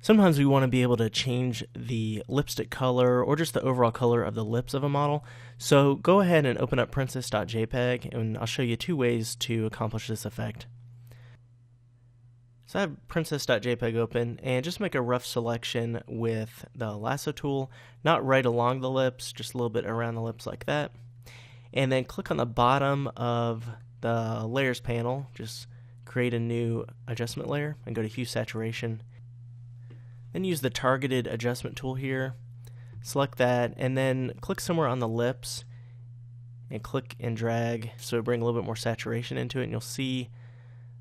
Sometimes we want to be able to change the lipstick color or just the overall color of the lips of a model. So go ahead and open up princess.jpg and I'll show you two ways to accomplish this effect. So I have princess.jpg open and just make a rough selection with the lasso tool, not right along the lips, just a little bit around the lips like that. And then click on the bottom of the layers panel, just create a new adjustment layer and go to hue saturation. Then use the targeted adjustment tool here, select that, and then click somewhere on the lips and click and drag so bring a little bit more saturation into it, and you'll see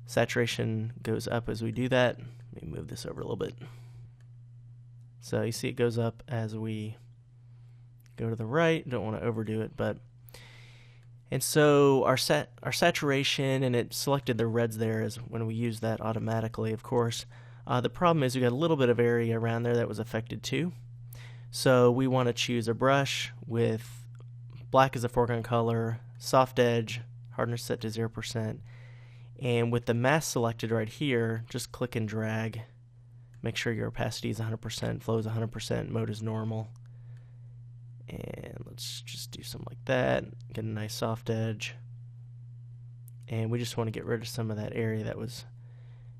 saturation goes up as we do that. Let me move this over a little bit. So you see it goes up as we go to the right. Don't want to overdo it, and so our saturation, and it selected the reds there as when we use that automatically, of course. The problem is we got a little bit of area around there that was affected too. So we want to choose a brush with black as a foreground color, soft edge, hardness set to 0%, and with the mask selected right here, just click and drag. Make sure your opacity is 100%, flow is 100%, mode is normal. And let's just do something like that, get a nice soft edge. And we just want to get rid of some of that area that was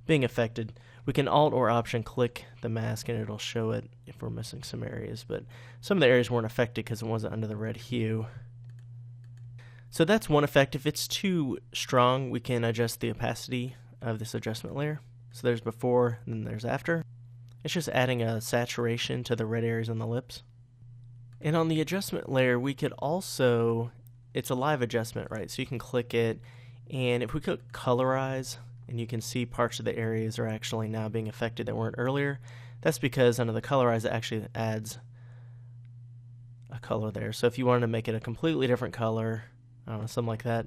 being affected. We can Alt or Option click the mask and it'll show it if we're missing some areas, but some of the areas weren't affected because it wasn't under the red hue. So that's one effect. If it's too strong, we can adjust the opacity of this adjustment layer. So there's before and then there's after. It's just adding a saturation to the red areas on the lips. And on the adjustment layer, we could also, it's a live adjustment, right? So you can click it, and if we click colorize, and you can see parts of the areas are actually now being affected that weren't earlier. That's because under the colorize, it actually adds a color there. So if you wanted to make it a completely different color, I don't know, something like that,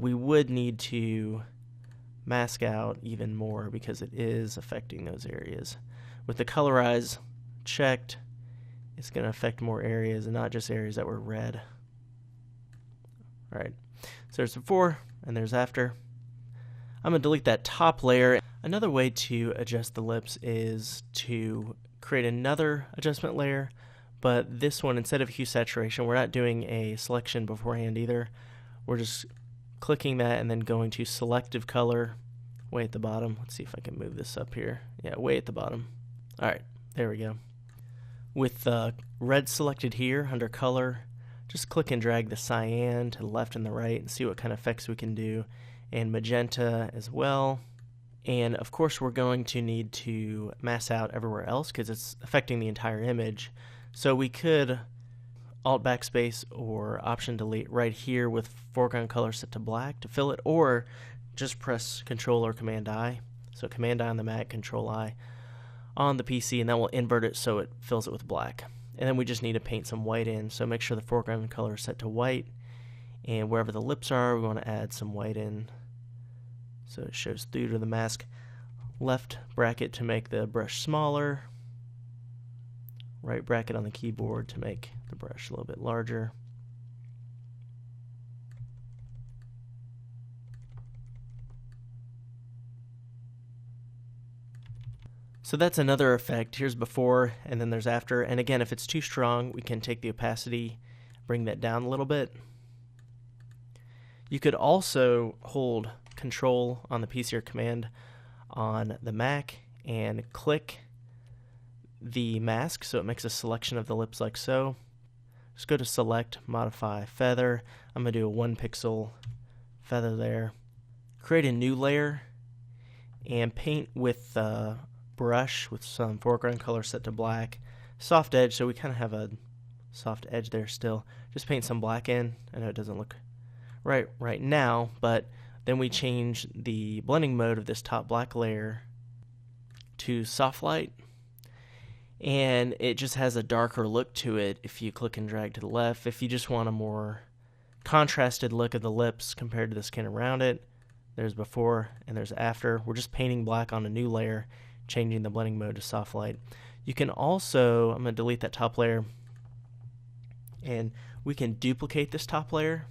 we would need to mask out even more because it is affecting those areas. With the colorize checked, it's going to affect more areas and not just areas that were red. All right, so there's before and there's after. I'm going to delete that top layer. Another way to adjust the lips is to create another adjustment layer, but this one, instead of hue saturation, we're not doing a selection beforehand either. We're just clicking that and then going to selective color way at the bottom. Let's see if I can move this up here. Yeah, way at the bottom. All right, there we go. With red selected here under color, just click and drag the cyan to the left and the right and see what kind of effects we can do, and magenta as well. And of course we're going to need to mask out everywhere else because it's affecting the entire image. So we could Alt backspace or Option delete right here with foreground color set to black to fill it, or just press Control or Command I. So Command I on the Mac, Control I on the PC, and that will invert it so it fills it with black. And then we just need to paint some white in, so make sure the foreground color is set to white, and wherever the lips are, we want to add some white in so it shows through to the mask. Left bracket to make the brush smaller, right bracket on the keyboard to make the brush a little bit larger. So that's another effect. Here's before and then there's after. And again, if it's too strong, we can take the opacity, bring that down a little bit. You could also hold Control on the PC or Command on the Mac and click the mask so it makes a selection of the lips like so. Just go to Select, Modify, Feather. I'm going to do a 1 pixel feather there. Create a new layer and paint with the brush with some foreground color set to black. Soft edge, so we kind of have a soft edge there still. Just paint some black in. I know it doesn't look right now, but then we change the blending mode of this top black layer to soft light, and it just has a darker look to it if you click and drag to the left. If you just want a more contrasted look of the lips compared to the skin around it, there's before and there's after. We're just painting black on a new layer, changing the blending mode to soft light. You can also, I'm going to delete that top layer, and we can duplicate this top layer,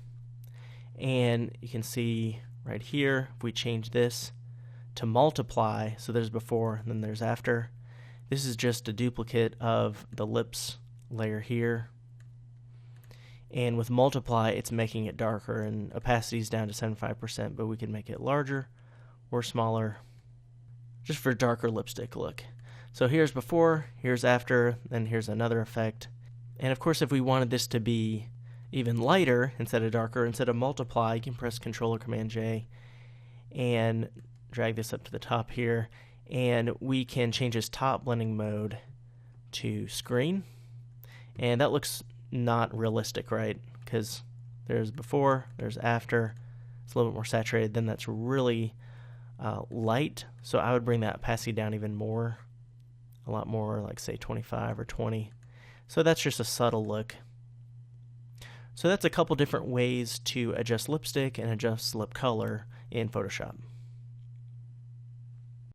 and you can see right here, if we change this to multiply, so there's before and then there's after, This is just a duplicate of the lips layer here. And with multiply, it's making it darker, and opacity is down to 75%, but we can make it larger or smaller just for a darker lipstick look. So here's before, here's after, then here's another effect. And of course, if we wanted this to be even lighter instead of darker, instead of multiply, you can press Control or Command J and drag this up to the top here, and we can change this top blending mode to screen. And that looks not realistic, right? Because there's before, there's after. It's a little bit more saturated. Then that's really light. So I would bring that opacity down even more, a lot more, like say 25 or 20. So that's just a subtle look. So that's a couple different ways to adjust lipstick and adjust lip color in Photoshop.